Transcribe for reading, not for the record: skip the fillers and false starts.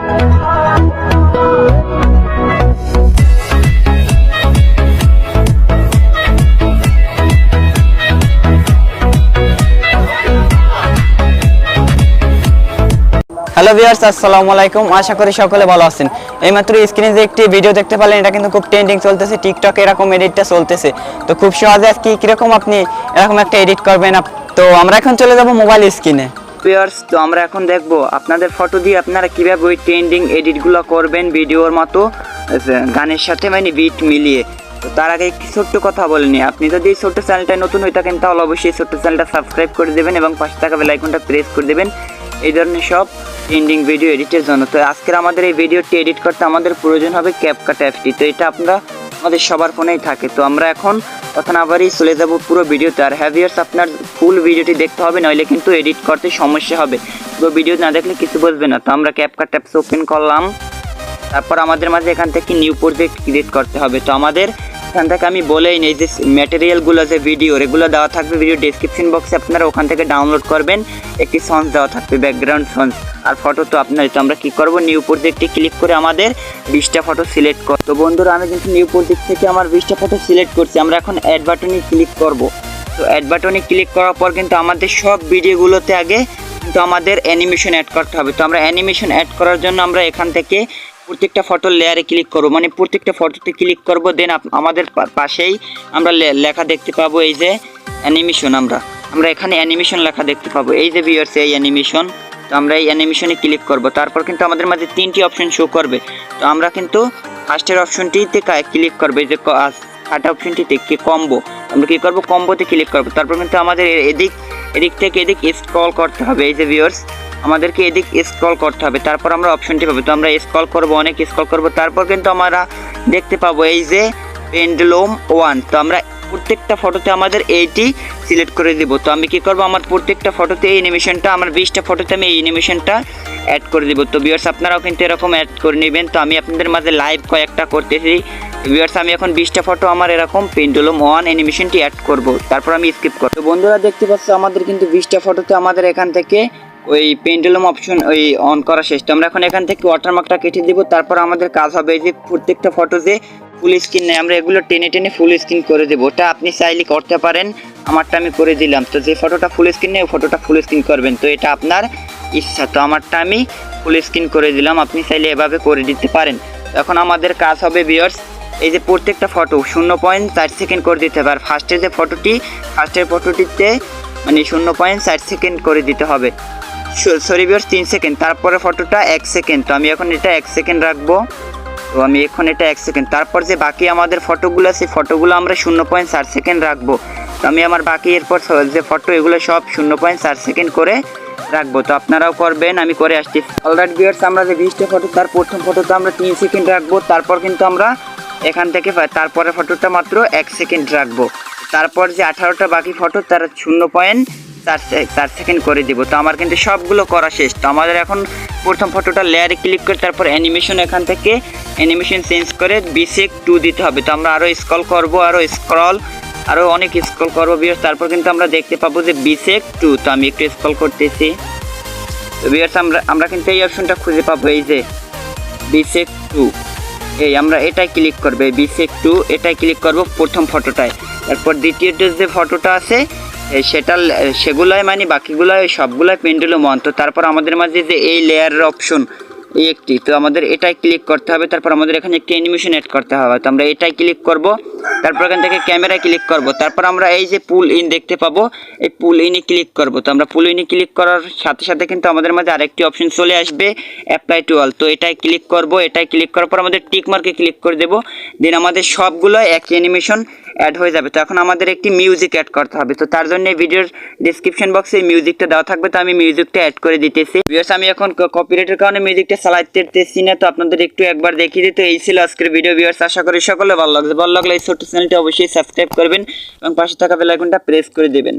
Hello viewers, আসসালামু আলাইকুম। আশা করি সকলে ভালো আছেন। এইমাত্র স্ক্রিনে যে একটি ভিডিও দেখতে পেলেন, এটা কিন্তু খুব ট্রেন্ডিং চলতেছে, টিকটকে এরকম এডিটটা চলতেছে। তো খুব সহজে কিরকম আপনি এরকম একটা এডিট করবেন। তো আমরা এখন চলে যাব মোবাইল স্ক্রিনে। ভিউয়ার্স, তো আমরা এখন দেখব আপনাদের ফটো দিয়ে আপনারা কিভাবে ওই ট্রেন্ডিং এডিটগুলো করবেন ভিডিওর মতো, গানের সাথে মানে বিট মিলিয়ে। তো তার আগে একটি ছোট্ট কথা বলিনি, আপনি যদি এই ছোট্ট চ্যানেলটায় নতুন হয়ে থাকেন তাহলে অবশ্যই ছোট্ট চ্যানেলটা সাবস্ক্রাইব করে দেবেন এবং পাশে থাকা বেল আইকনটা প্রেস করে দেবেন এই ধরনের সব ট্রেন্ডিং ভিডিও এডিটের জন্য। তো আজকের আমাদের এই ভিডিওটি এডিট করতে আমাদের প্রয়োজন হবে ক্যাপকাট অ্যাপটি। তো এটা আপনারা আমাদের সবার ফোনেই থাকে। তো আমরা এখন কথা না বাড়িয়ে চলে যাব পুরো ভিডিওতে। আর ভিউয়ার্স, আপনার ফুল ভিডিওটি দেখতে হবে, নইলে কিন্তু এডিট করতে সমস্যা হবে। তো ভিডিও না দেখলে কিছু বুঝবে না। তো আমরা ক্যাপকাট অ্যাপস ওপেন করলাম, তারপর আমাদের মাঝে এখান থেকে নিউ প্রজেক্ট ক্রিয়েট করতে হবে। তো আমাদের এখান থেকে আমি বলেই নেই যে ম্যাটেরিয়ালগুলো যে ভিডিও এগুলো দেওয়া থাকবে ভিডিও ডেসক্রিপশন বক্সে, আপনারা ওখান থেকে ডাউনলোড করবেন। একটি সন্স দেওয়া থাকবে, ব্যাকগ্রাউন্ড সন্স আর ফটো। তো আপনার তো আমরা কি করব, নিউ প্রজেক্টে ক্লিক করে আমাদের 20টা ফটো সিলেক্ট করব। তো বন্ধুরা, আমি কিন্তু নিউ প্রজেক্ট থেকে আমার 20টা ফটো সিলেক্ট করছি। আমরা এখন অ্যাড বাটনে ক্লিক করব। তো অ্যাড বাটনে ক্লিক করার পর কিন্তু আমাদের সব ভিডিওগুলোতে আগে কিন্তু আমাদের অ্যানিমেশন অ্যাড করতে হবে। তো আমরা অ্যানিমেশন অ্যাড করার জন্য আমরা এখান থেকে প্রত্যেকটা ফটোর লেয়ারে ক্লিক করব, মানে প্রত্যেকটা ফটোতে ক্লিক করব। দেন আমাদের পাশেই আমরা লেখা দেখতে পাবো, এই যে অ্যানিমেশন। আমরা এখানে অ্যানিমেশন লেখা দেখতে পাবো, এই যে ভিউয়ার্স এই অ্যানিমেশন। তো আমরা এই অ্যানিমেশনে ক্লিক করব। তারপর কিন্তু আমাদের মাঝে 3টি অপশন শো করবে। তো আমরা কিন্তু ফার্স্টের অপশনটিতে ক্লিক করবো, এই যে থার্ড অপশনটিতে কি কম্বো, আমরা কি করব, কম্বোতে ক্লিক করব। তারপর কিন্তু আমাদের এদিক থেকে এদিক স্ক্রল করতে হবে, এই যে ভিউয়ার্স আমাদেরকে এদিক স্ক্রল করতে হবে। তারপর আমরা অপশনটি পাবো। তো আমরা স্ক্রল করব, অনেক স্ক্রল করব। তারপর কিন্তু আমরা দেখতে পাবো এই যে পেন্ডুলাম 1। তো আমরা প্রত্যেকটা ফটোতে আমাদের এইটি সিলেক্ট করে দিব। তো আমি কি করব, আমার প্রত্যেকটা ফটোতে এই অ্যানিমেশনটা, আমার 20টা ফটোতে আমি এই অ্যানিমেশনটা অ্যাড করে দিব। তো ভিউয়ার্স, আপনারাও কিন্তু এরকম অ্যাড করে নেবেন। তো আমি আপনাদের মাঝে লাইভ কয়েকটা করতেছি। ভিউয়ার্স, আমি এখন 20টা ফটো আমার এরকম পেন্ডুলাম 1 অ্যানিমেশনটি অ্যাড করব। তারপর আমি স্কিপ করব। তো বন্ধুরা, দেখতে পাচ্ছ আমাদের কিন্তু 20টা ফটোতে আমাদের এখান থেকে ওই পেন্ডুলাম অপশন ওই অন করা শেষ। তো আমরা এখন এখান থেকে ওয়াটারমার্কটা কেটে দিব। তারপর আমাদের কাজ হবে এই যে প্রত্যেকটা ফটো যে ফুল স্ক্রিন নেই, আমরা এগুলো টেনে টেনে ফুল স্ক্রিন করে দেবো। ওটা আপনি চাইলে করতে পারেন, আমারটা আমি করে দিলাম। তো যে ফটোটা ফুল স্ক্রিন নেই, ফটোটা ফুল স্ক্রিন করবেন, তো এটা আপনার ইচ্ছা। তো আমারটা আমি ফুল স্ক্রিন করে দিলাম, আপনি চাইলে এভাবে করে দিতে পারেন। এখন আমাদের কাজ হবে ভিউয়ার্স, এই যে প্রত্যেকটা ফটো 0.4 সেকেন্ড করে দিতে হবে। আর ফার্স্টের ফটোটিতে মানে 0.4 সেকেন্ড করে দিতে হবে। Sorry viewers, 3 second. তারপরে ফটোটা 1 সেকেন্ড। তো আমি এখন এটা 1 সেকেন্ড রাখবো। তো আমি এখন এটা 1 সেকেন্ড। তারপর যে বাকি আমাদের ফটোগুলো আছে, ফটোগুলো আমরা 0.4 সেকেন্ড রাখবো। তো আমি আমার বাকি এরপর যে ফটো এগুলো সব 0.4 সেকেন্ড করে রাখবো। তো আপনারাও করবেন, আমি করে আসছি। অলরাইট ভিউয়ার্স, আমরা যে 20টা ফটো, তার প্রথম ফটোতে আমরা 3 সেকেন্ড রাখবো। তারপর কিন্তু আমরা এখান থেকে তারপরে ফটোটা মাত্র 1 সেকেন্ড রাখবো। তারপর যে 18টা বাকি ফটো তার 0.4 সেকেন্ড করে দিব। তো আমার কিন্তু সবগুলো করা শেষ। তো আমাদের এখন প্রথম ফটোটা লেয়ারে ক্লিক করে তারপর অ্যানিমেশন, এখান থেকে অ্যানিমেশন চেঞ্জ করে বিসেক 2 দিতে হবে। তো আমরা আরও স্ক্রল করব, আরও অনেক স্ক্রল করবো ভিউয়ার্স। তারপর কিন্তু আমরা দেখতে পাবো যে বিসেক 2। তো আমি একটু স্ক্রল করতেছি। তো ভিউয়ার্স, আমরা কিন্তু এই অপশনটা খুঁজে পাবো, এই যে বিসেক 2। এই আমরা এটাই ক্লিক করবে, বিসেক 2 এটাই ক্লিক করব প্রথম ফটোটায়। তারপর দ্বিতীয়টা যে ফটোটা আছে সেগুলাই মানে বাকিগুলাই সবগুলাই পেন্ডুলাম 1। তো তারপর আমাদের মাঝে যে এই লেয়ারের অপশন এই একটি, তো আমাদের এটাই ক্লিক করতে হবে। তারপর আমাদের এখানে একটি অ্যানিমেশন অ্যাড করতে হবে। তো আমরা এটাই ক্লিক করব। তারপর এখান থেকে ক্যামেরায় ক্লিক করব। তারপর আমরা এই যে পুল ইন দেখতে পাবো, এই পুল ইনে ক্লিক করব। তো আমরা পুল ইনে ক্লিক করার সাথে সাথে কিন্তু আমাদের মাঝে আরেকটি অপশন চলে আসবে, অ্যাপ্লাই টু অল। তো এটাই ক্লিক করব। এটাই ক্লিক করার পর আমাদের টিক মার্কে ক্লিক করে দেব। দেন আমাদের সবগুলো একই অ্যানিমেশন অ্যাড হয়ে যাবে। তো এখন আমাদের একটি মিউজিক অ্যাড করতে হবে। তো তার জন্য ভিডিওর ডেসক্রিপশন বক্সে মিউজিকটা দেওয়া থাকবে। তো আমি মিউজিকটা অ্যাড করে দিতেছি। ভিউয়ার্স, আমি এখন কপিরাইটের কারণে মিউজিকটা চালাতেছি না, তো আপনাদের একটু একবার দেখিয়ে দিতে। এই ছিল আজকের ভিডিও ভিউয়ার্স, আশা করি সকলে ভালো লাগবে। ভালো লাগলে এই ছোট্ট চ্যানেলটি অবশ্যই সাবস্ক্রাইব করবেন এবং পাশে থাকা বেল আইকনটা প্রেস করে দেবেন।